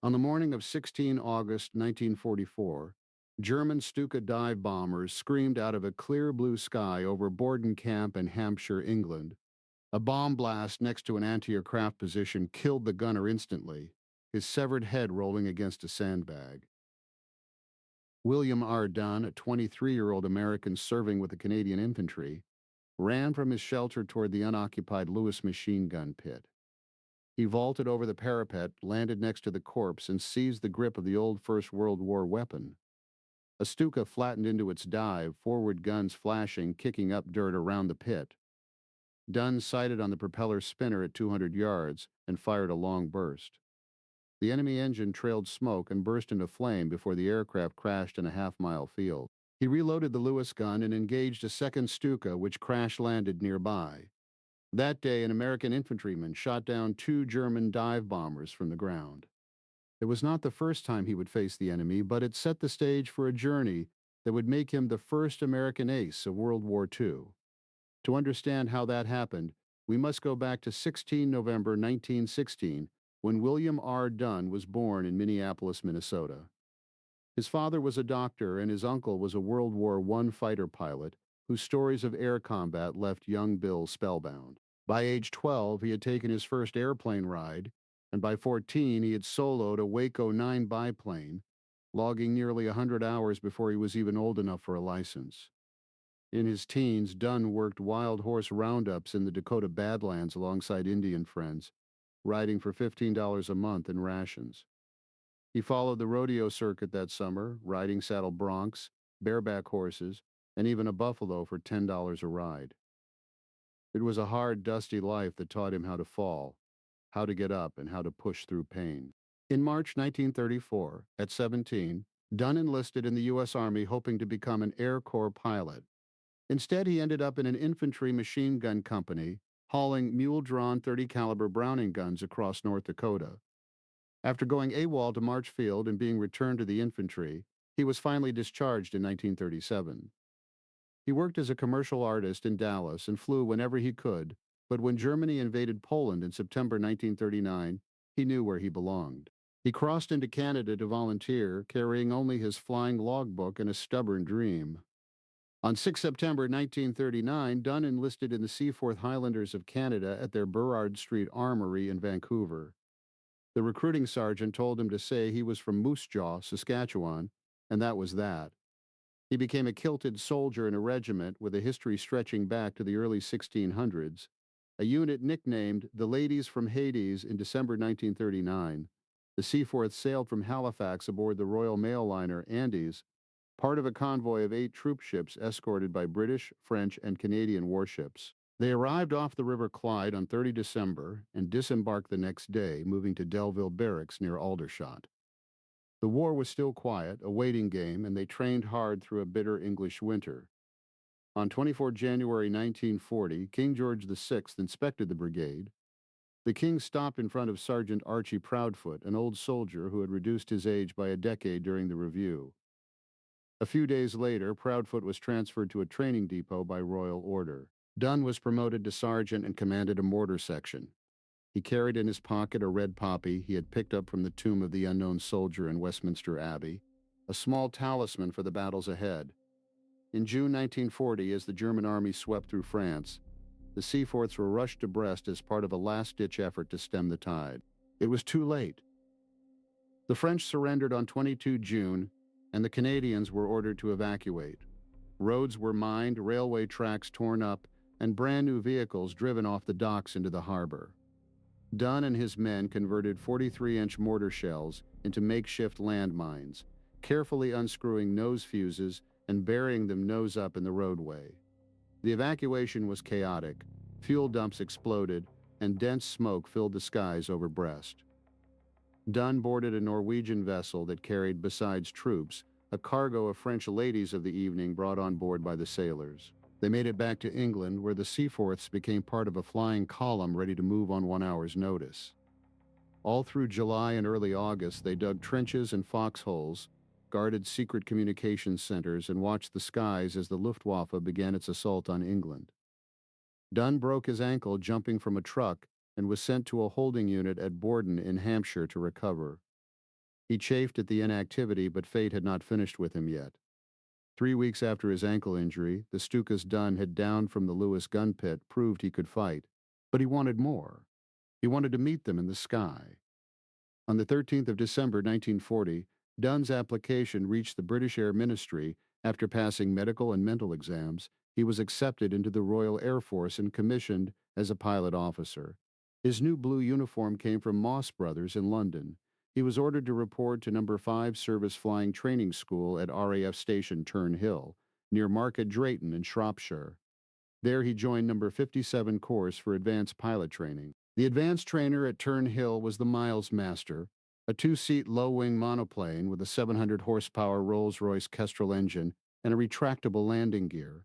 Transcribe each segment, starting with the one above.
On the morning of 16 August 1944, German Stuka dive bombers screamed out of a clear blue sky over Borden Camp in Hampshire, England. A bomb blast next to an anti-aircraft position killed the gunner instantly, his severed head rolling against a sandbag. William R. Dunn, a 23-year-old American serving with the Canadian infantry, ran from his shelter toward the unoccupied Lewis machine gun pit. He vaulted over the parapet, landed next to the corpse, and seized the grip of the old First World War weapon. A Stuka flattened into its dive, forward guns flashing, kicking up dirt around the pit. Dunn sighted on the propeller spinner at 200 yards and fired a long burst. The enemy engine trailed smoke and burst into flame before the aircraft crashed in a half-mile field. He reloaded the Lewis gun and engaged a second Stuka, which crash-landed nearby. That day, an American infantryman shot down two German dive bombers from the ground. It was not the first time he would face the enemy, but it set the stage for a journey that would make him the first American ace of World War II. To understand how that happened, we must go back to 16 November 1916, when William R. Dunn was born in Minneapolis, Minnesota. His father was a doctor and his uncle was a World War I fighter pilot whose stories of air combat left young Bill spellbound. By age 12, he had taken his first airplane ride, and by 14, he had soloed a Waco 9 biplane, logging nearly 100 hours before he was even old enough for a license. In his teens, Dunn worked wild horse roundups in the Dakota Badlands alongside Indian friends, riding for $15 a month in rations. He followed the rodeo circuit that summer, riding saddle broncs, bareback horses, and even a buffalo for $10 a ride. It was a hard, dusty life that taught him how to fall, how to get up, and how to push through pain. In March 1934, at 17, Dunn enlisted in the U.S. Army hoping to become an Air Corps pilot. Instead, he ended up in an infantry machine gun company, hauling mule-drawn 30 caliber Browning guns across North Dakota. After going AWOL to Marchfield and being returned to the infantry, he was finally discharged in 1937. He worked as a commercial artist in Dallas and flew whenever he could, but when Germany invaded Poland in September 1939, he knew where he belonged. He crossed into Canada to volunteer, carrying only his flying logbook and a stubborn dream. On 6 September 1939, Dunn enlisted in the Seaforth Highlanders of Canada at their Burrard Street Armory in Vancouver. The recruiting sergeant told him to say he was from Moose Jaw, Saskatchewan, and that was that. He became a kilted soldier in a regiment with a history stretching back to the early 1600s, a unit nicknamed the Ladies from Hades in December 1939. The Seaforth sailed from Halifax aboard the Royal Mail liner Andes, part of a convoy of 8 troop ships escorted by British, French, and Canadian warships. They arrived off the River Clyde on 30 December and disembarked the next day, moving to Delville Barracks near Aldershot. The war was still quiet, a waiting game, and they trained hard through a bitter English winter. On 24 January 1940, King George VI inspected the brigade. The king stopped in front of Sergeant Archie Proudfoot, an old soldier who had reduced his age by a decade during the review. A few days later, Proudfoot was transferred to a training depot by royal order. Dunn was promoted to sergeant and commanded a mortar section. He carried in his pocket a red poppy he had picked up from the tomb of the unknown soldier in Westminster Abbey, a small talisman for the battles ahead. In June 1940, as the German army swept through France, the Seaforths were rushed to Brest as part of a last-ditch effort to stem the tide. It was too late. The French surrendered on 22 June, and the Canadians were ordered to evacuate. Roads were mined, railway tracks torn up, and brand new vehicles driven off the docks into the harbor. Dunn and his men converted 43-inch mortar shells into makeshift landmines, carefully unscrewing nose fuses and burying them nose up in the roadway. The evacuation was chaotic. Fuel dumps exploded, and dense smoke filled the skies over Brest. Dunn boarded a Norwegian vessel that carried, besides troops, a cargo of French ladies of the evening brought on board by the sailors. They made it back to England, where the Seaforths became part of a flying column ready to move on 1 hour's notice. All through July and early August, they dug trenches and foxholes, guarded secret communications centers, and watched the skies as the Luftwaffe began its assault on England. Dunn broke his ankle jumping from a truck and was sent to a holding unit at Borden in Hampshire to recover. He chafed at the inactivity, but fate had not finished with him yet. 3 weeks after his ankle injury, the Stukas Dunn had downed from the Lewis gun pit proved he could fight. But he wanted more. He wanted to meet them in the sky. On the 13th of December 1940, Dunn's application reached the British Air Ministry. After passing medical and mental exams, he was accepted into the Royal Air Force and commissioned as a pilot officer. His new blue uniform came from Moss Brothers in London. He was ordered to report to Number 5 Service Flying Training School at RAF Station Turnhill, near Market Drayton in Shropshire. There he joined Number 57 course for advanced pilot training. The advanced trainer at Turnhill was the Miles Master, a two-seat low-wing monoplane with a 700-horsepower Rolls-Royce Kestrel engine and a retractable landing gear.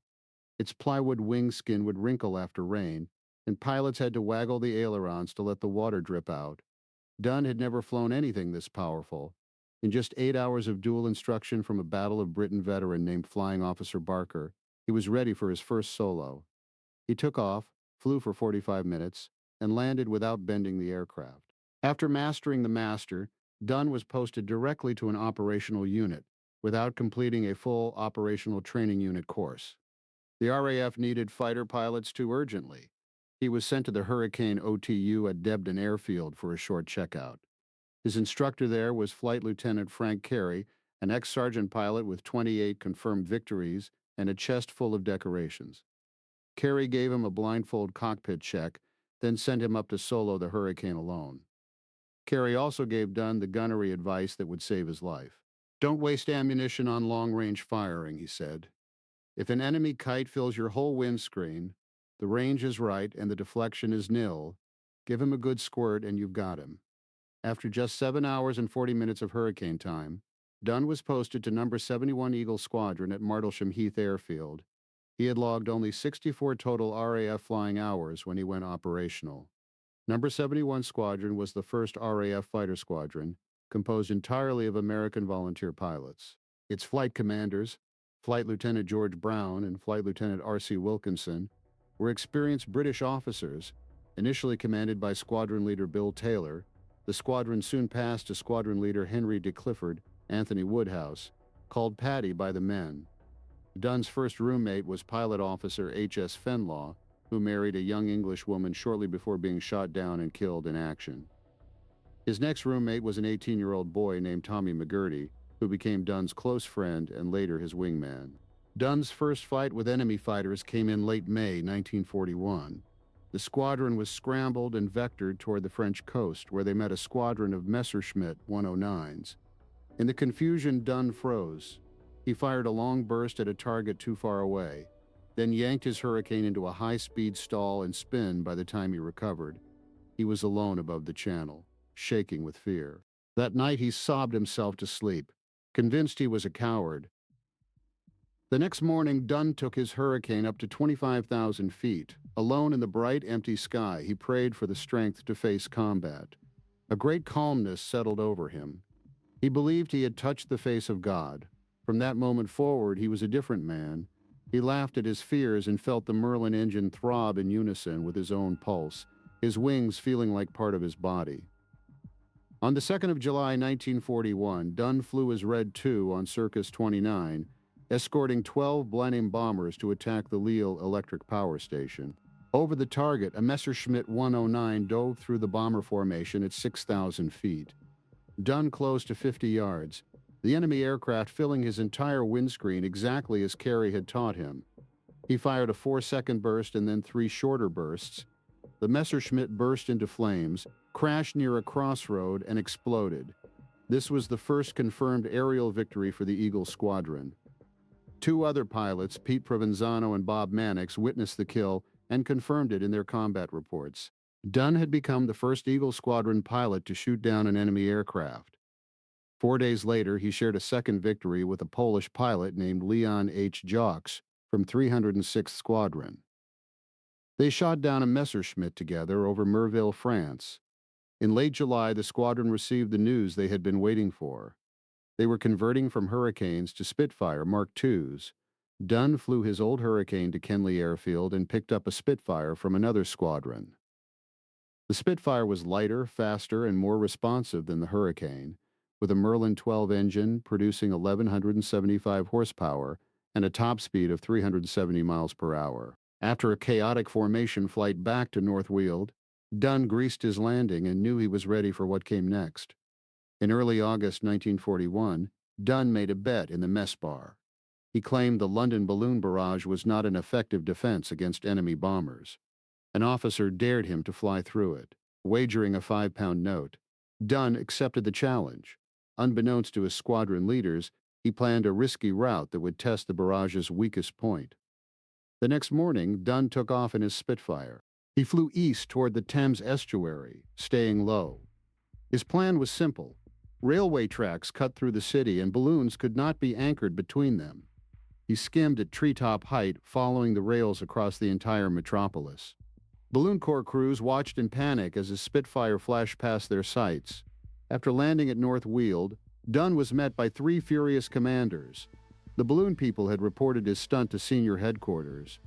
Its plywood wing skin would wrinkle after rain, and pilots had to waggle the ailerons to let the water drip out. Dunn had never flown anything this powerful. In just 8 hours of dual instruction from a Battle of Britain veteran named Flying Officer Barker, he was ready for his first solo. He took off, flew for 45 minutes, and landed without bending the aircraft. After mastering the master, Dunn was posted directly to an operational unit without completing a full operational training unit course. The RAF needed fighter pilots too urgently. He was sent to the Hurricane OTU at Debden Airfield for a short checkout. His instructor there was Flight Lieutenant Frank Carey, an ex-sergeant pilot with 28 confirmed victories and a chest full of decorations. Carey gave him a blindfold cockpit check, then sent him up to solo the Hurricane alone. Carey also gave Dunn the gunnery advice that would save his life. "Don't waste ammunition on long-range firing," he said. "If an enemy kite fills your whole windscreen, the range is right and the deflection is nil, give him a good squirt and you've got him." After just 7 hours and 40 minutes of hurricane time, Dunn was posted to Number 71 Eagle Squadron at Martlesham Heath Airfield. He had logged only 64 total RAF flying hours when he went operational. Number 71 Squadron was the first RAF fighter squadron, composed entirely of American volunteer pilots. Its flight commanders, Flight Lieutenant George Brown and Flight Lieutenant R.C. Wilkinson, were experienced British officers. Initially commanded by Squadron Leader Bill Taylor, the squadron soon passed to Squadron Leader Henry de Clifford, Anthony Woodhouse, called Paddy by the men. Dunn's first roommate was Pilot Officer H.S. Fenlaw, who married a young English woman shortly before being shot down and killed in action. His next roommate was an 18-year-old boy named Tommy McGurty, who became Dunn's close friend and later his wingman. Dunn's first fight with enemy fighters came in late May 1941. The squadron was scrambled and vectored toward the French coast, where they met a squadron of Messerschmitt 109s. In the confusion, Dunn froze. He fired a long burst at a target too far away, then yanked his Hurricane into a high-speed stall and spin by the time he recovered. He was alone above the channel, shaking with fear. That night he sobbed himself to sleep, convinced he was a coward. The next morning, Dunn took his Hurricane up to 25,000 feet. Alone in the bright, empty sky, he prayed for the strength to face combat. A great calmness settled over him. He believed he had touched the face of God. From that moment forward, he was a different man. He laughed at his fears and felt the Merlin engine throb in unison with his own pulse, his wings feeling like part of his body. On the 2nd of July 1941, Dunn flew his Red 2 on Circus 29, escorting 12 Blenheim bombers to attack the Lille electric power station. Over the target, a Messerschmitt 109 dove through the bomber formation at 6,000 feet. Dunn closed to 50 yards, the enemy aircraft filling his entire windscreen exactly as Carey had taught him. He fired a 4-second burst and then 3 shorter bursts. The Messerschmitt burst into flames, crashed near a crossroad, and exploded. This was the first confirmed aerial victory for the Eagle Squadron. 2 other pilots, Pete Provenzano and Bob Mannix, witnessed the kill and confirmed it in their combat reports. Dunn had become the first Eagle Squadron pilot to shoot down an enemy aircraft. 4 days later, he shared a second victory with a Polish pilot named Leon H. Jaux from 306th Squadron. They shot down a Messerschmitt together over Merville, France. In late July, the squadron received the news they had been waiting for. They were converting from Hurricanes to Spitfire Mark IIs. Dunn flew his old Hurricane to Kenley Airfield and picked up a Spitfire from another squadron. The Spitfire was lighter, faster, and more responsive than the Hurricane. with a Merlin 12 engine producing 1,175 horsepower and a top speed of 370 miles per hour. After a chaotic formation flight back to North Weald, Dunn greased his landing and knew he was ready for what came next. In early August 1941, Dunn made a bet in the mess bar. He claimed the London balloon barrage was not an effective defense against enemy bombers. An officer dared him to fly through it, wagering a 5-pound note. Dunn accepted the challenge. Unbeknownst to his squadron leaders, he planned a risky route that would test the barrage's weakest point. The next morning, Dunn took off in his Spitfire. He flew east toward the Thames estuary, staying low. His plan was simple. Railway tracks cut through the city and balloons could not be anchored between them. He skimmed at treetop height, following the rails across the entire metropolis. Balloon Corps crews watched in panic as his Spitfire flashed past their sights. After landing at North Weald, Dunn was met by 3 furious commanders. The balloon people had reported his stunt to senior headquarters.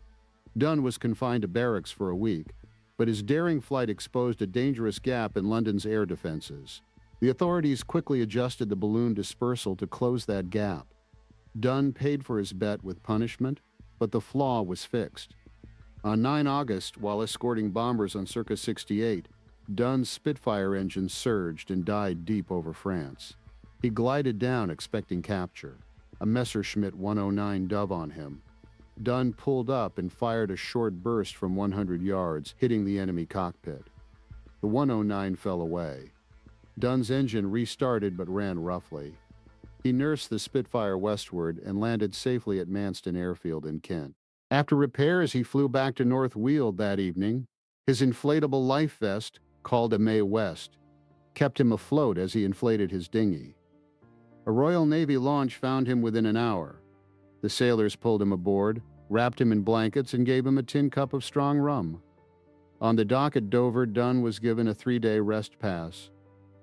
Dunn was confined to barracks for a week, but his daring flight exposed a dangerous gap in London's air defenses. The authorities quickly adjusted the balloon dispersal to close that gap. Dunn paid for his bet with punishment, but the flaw was fixed. On 9 August, while escorting bombers on Circa 68, Dunn's Spitfire engine surged and died deep over France. He glided down expecting capture. A Messerschmitt 109 dove on him. Dunn pulled up and fired a short burst from 100 yards, hitting the enemy cockpit. The 109 fell away. Dunn's engine restarted but ran roughly. He nursed the Spitfire westward and landed safely at Manston Airfield in Kent. After repairs, he flew back to North Weald that evening. His inflatable life vest, called a Mae West, kept him afloat as he inflated his dinghy. A Royal Navy launch found him within an hour. The sailors pulled him aboard, wrapped him in blankets, and gave him a tin cup of strong rum. On the dock at Dover, Dunn was given a 3-day rest pass.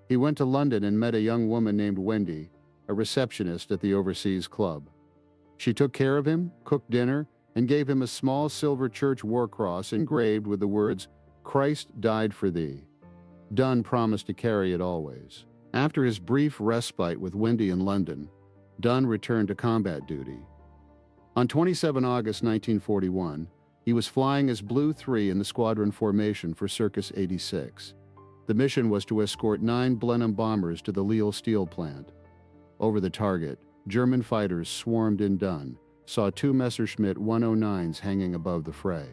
He went to London and met a young woman named Wendy, a receptionist at the Overseas Club. She took care of him, cooked dinner, and gave him a small silver church war cross engraved with the words, "Christ died for thee." Dunn promised to carry it always. After his brief respite with Wendy in London, Dunn returned to combat duty. On 27 August 1941, he was flying as Blue 3 in the squadron formation for Circus 86. The mission was to escort 9 Blenheim bombers to the Lille steel plant. Over the target, German fighters swarmed in. Dunn saw 2 Messerschmitt 109s hanging above the fray.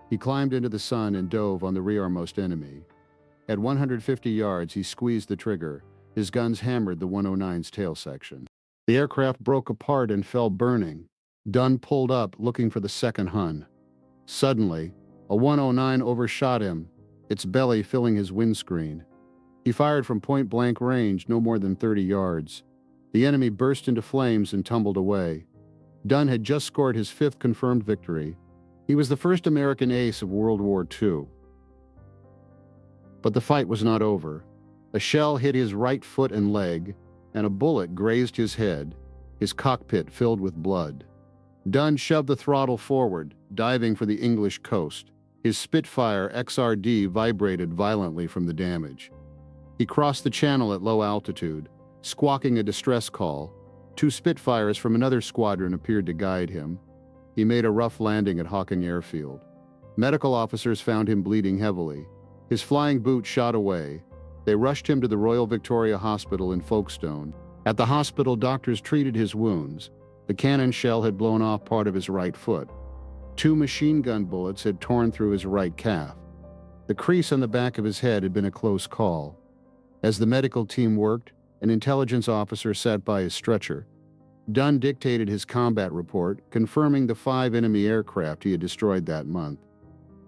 He climbed into the sun and dove on the rearmost enemy. At 150 yards, he squeezed the trigger. His guns hammered the 109's tail section. The aircraft broke apart and fell burning. Dunn pulled up, looking for the second Hun. Suddenly, a 109 overshot him, its belly filling his windscreen. He fired from point-blank range, no more than 30 yards. The enemy burst into flames and tumbled away. Dunn had just scored his 5th confirmed victory. He was the first American ace of World War II. But the fight was not over. A shell hit his right foot and leg, and a bullet grazed his head, his cockpit filled with blood. Dunn shoved the throttle forward, diving for the English coast. His Spitfire XRD vibrated violently from the damage. He crossed the channel at low altitude, squawking a distress call. 2 Spitfires from another squadron appeared to guide him. He made a rough landing at Hocking Airfield. Medical officers found him bleeding heavily. His flying boot shot away. They rushed him to the Royal Victoria Hospital in Folkestone. At the hospital, doctors treated his wounds. The cannon shell had blown off part of his right foot. 2 machine gun bullets had torn through his right calf. The crease on the back of his head had been a close call. As the medical team worked, an intelligence officer sat by his stretcher. Dunn dictated his combat report, confirming the 5 enemy aircraft he had destroyed that month.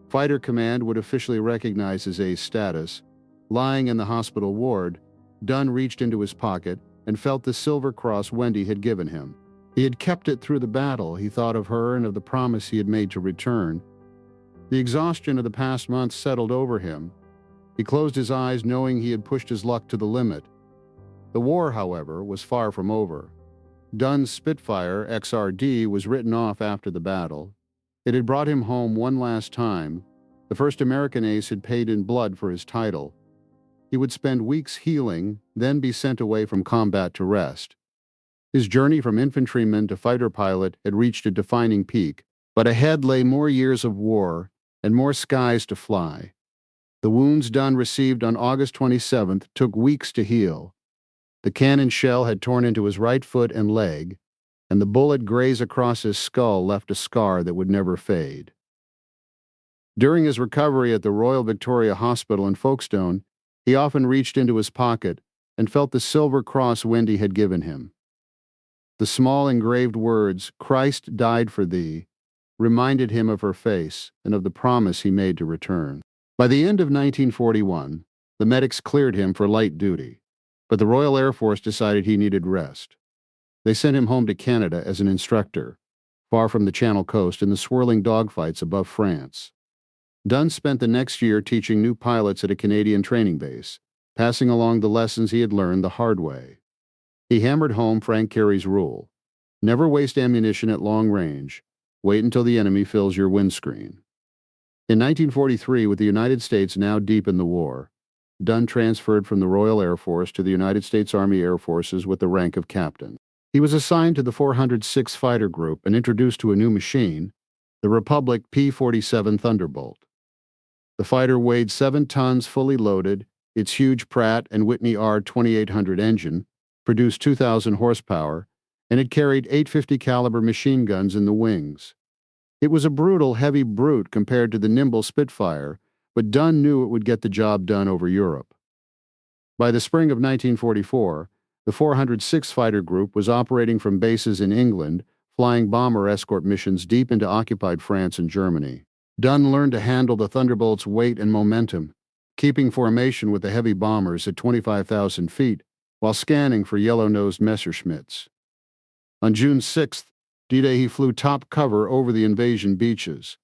Fighter Command would officially recognize his ace status. Lying in the hospital ward, Dunn reached into his pocket and felt the silver cross Wendy had given him. He had kept it through the battle. He thought of her and of the promise he had made to return. The exhaustion of the past months settled over him. He closed his eyes, knowing he had pushed his luck to the limit. The war, however, was far from over. Dunn's Spitfire XRD was written off after the battle. It had brought him home one last time. The first American ace had paid in blood for his title. He would spend weeks healing, then be sent away from combat to rest. His journey from infantryman to fighter pilot had reached a defining peak, but ahead lay more years of war and more skies to fly. The wounds Dunn received on August 27th took weeks to heal. The cannon shell had torn into his right foot and leg, and the bullet grazed across his skull left a scar that would never fade. During his recovery at the Royal Victoria Hospital in Folkestone, he often reached into his pocket and felt the silver cross Wendy had given him. The small engraved words, "Christ died for thee," reminded him of her face and of the promise he made to return. By the end of 1941, the medics cleared him for light duty, but the Royal Air Force decided he needed rest. They sent him home to Canada as an instructor, far from the Channel coast and the swirling dogfights above France. Dunn spent the next year teaching new pilots at a Canadian training base, passing along the lessons he had learned the hard way. He hammered home Frank Carey's rule: never waste ammunition at long range. Wait until the enemy fills your windscreen. In 1943, with the United States now deep in the war, Dunn transferred from the Royal Air Force to the United States Army Air Forces with the rank of captain. He was assigned to the 406 Fighter Group and introduced to a new machine, the Republic P-47 Thunderbolt. The fighter weighed 7 tons fully loaded. Its huge Pratt and Whitney R-2800 engine produced 2,000 horsepower, and it carried 850 caliber machine guns in the wings. It was a brutal, heavy brute compared to the nimble Spitfire, but Dunn knew it would get the job done over Europe. By the spring of 1944, the 406 Fighter Group was operating from bases in England, flying bomber escort missions deep into occupied France and Germany. Dunn learned to handle the Thunderbolt's weight and momentum, keeping formation with the heavy bombers at 25,000 feet while scanning for yellow-nosed Messerschmitts. On June 6th, D-Day, he flew top cover over the invasion beaches.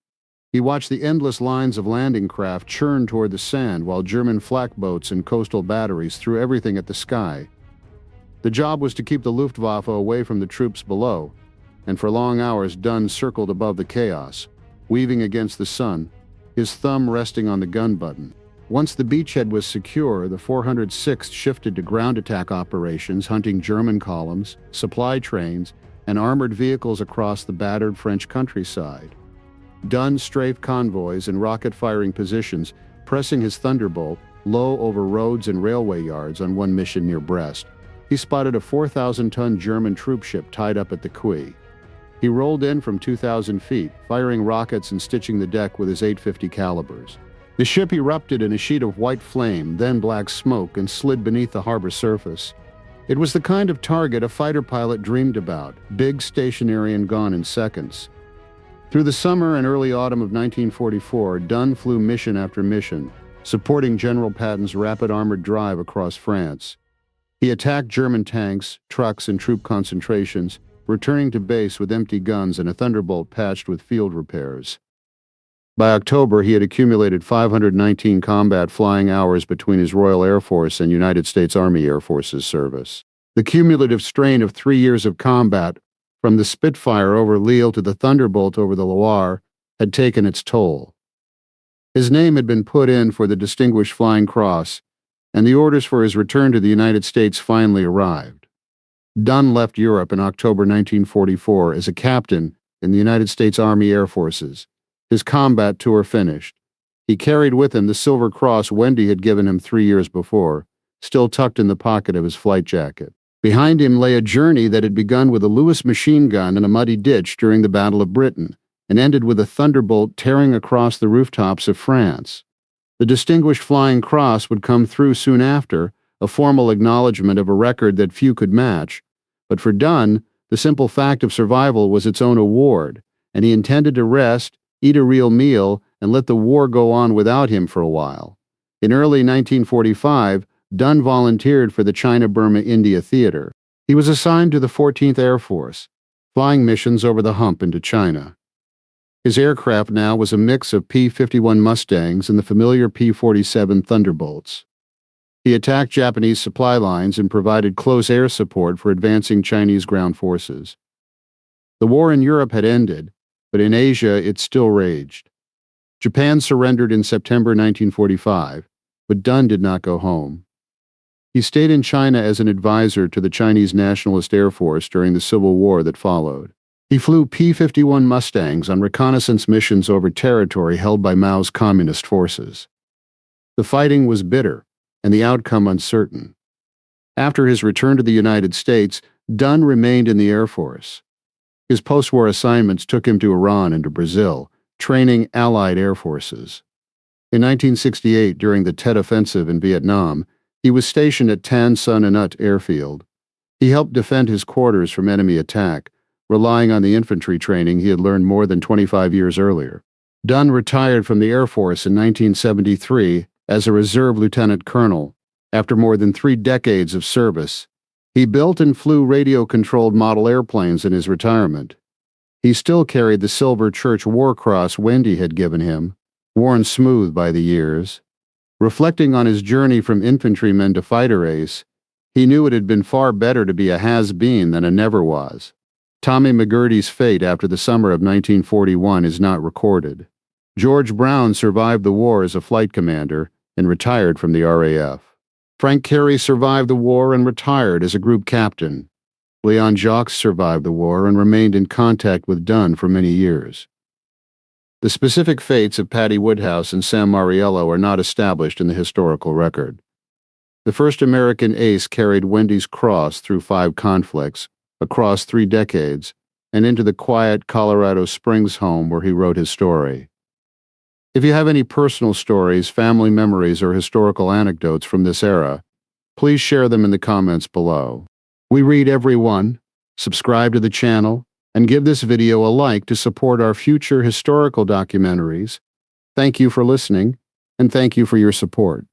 He watched the endless lines of landing craft churn toward the sand while German flak boats and coastal batteries threw everything at the sky. The job was to keep the Luftwaffe away from the troops below, and for long hours Dunn circled above the chaos, weaving against the sun, his thumb resting on the gun button. Once the beachhead was secure, the 406th shifted to ground attack operations, hunting German columns, supply trains, and armored vehicles across the battered French countryside. Dunn strafed convoys and rocket-firing positions, pressing his Thunderbolt low over roads and railway yards on one mission near Brest. He spotted a 4,000-ton German troopship tied up at the quay. He rolled in from 2,000 feet, firing rockets and stitching the deck with his 850 calibers. The ship erupted in a sheet of white flame, then black smoke, and slid beneath the harbor surface. It was the kind of target a fighter pilot dreamed about, big, stationary, and gone in seconds. Through the summer and early autumn of 1944, Dunn flew mission after mission, supporting General Patton's rapid armored drive across France. He attacked German tanks, trucks, and troop concentrations, returning to base with empty guns and a Thunderbolt patched with field repairs. By October, he had accumulated 519 combat flying hours between his Royal Air Force and United States Army Air Forces service. The cumulative strain of 3 years of combat, from the Spitfire over Lille to the Thunderbolt over the Loire, had taken its toll. His name had been put in for the Distinguished Flying Cross, and the orders for his return to the United States finally arrived. Dunn left Europe in October 1944 as a captain in the United States Army Air Forces. His combat tour finished. He carried with him the Silver Cross Wendy had given him 3 years before, still tucked in the pocket of his flight jacket. Behind him lay a journey that had begun with a Lewis machine gun in a muddy ditch during the Battle of Britain, and ended with a Thunderbolt tearing across the rooftops of France. The Distinguished Flying Cross would come through soon after, a formal acknowledgement of a record that few could match. But for Dunn, the simple fact of survival was its own award, and he intended to rest, eat a real meal, and let the war go on without him for a while. In early 1945, Dunn volunteered for the China-Burma-India Theater. He was assigned to the 14th Air Force, flying missions over the hump into China. His aircraft now was a mix of P-51 Mustangs and the familiar P-47 Thunderbolts. He attacked Japanese supply lines and provided close air support for advancing Chinese ground forces. The war in Europe had ended, but in Asia it still raged. Japan surrendered in September 1945, but Dunn did not go home. He stayed in China as an advisor to the Chinese Nationalist Air Force during the Civil War that followed. He flew P-51 Mustangs on reconnaissance missions over territory held by Mao's communist forces. The fighting was bitter, and the outcome uncertain. After his return to the United States, Dunn remained in the Air Force. His post-war assignments took him to Iran and to Brazil, training Allied air forces. In 1968, during the Tet Offensive in Vietnam, he was stationed at Tan Son Nhut Airfield. He helped defend his quarters from enemy attack, relying on the infantry training he had learned more than 25 years earlier. Dunn retired from the Air Force in 1973 as a reserve lieutenant colonel. After more than 3 decades of service, he built and flew radio-controlled model airplanes in his retirement. He still carried the Silver Church War Cross Wendy had given him, worn smooth by the years. Reflecting on his journey from infantryman to fighter ace, he knew it had been far better to be a has-been than a never-was. Tommy McGurty's fate after the summer of 1941 is not recorded. George Brown survived the war as a flight commander and retired from the RAF. Frank Carey survived the war and retired as a group captain. Leon Jacques survived the war and remained in contact with Dunn for many years. The specific fates of Patty Woodhouse and Sam Mariello are not established in the historical record. The first American ace carried Wendy's cross through 5 conflicts, across 3 decades, and into the quiet Colorado Springs home where he wrote his story. If you have any personal stories, family memories, or historical anecdotes from this era, please share them in the comments below. We read every one. Subscribe to the channel, and give this video a like to support our future historical documentaries. Thank you for listening, and thank you for your support.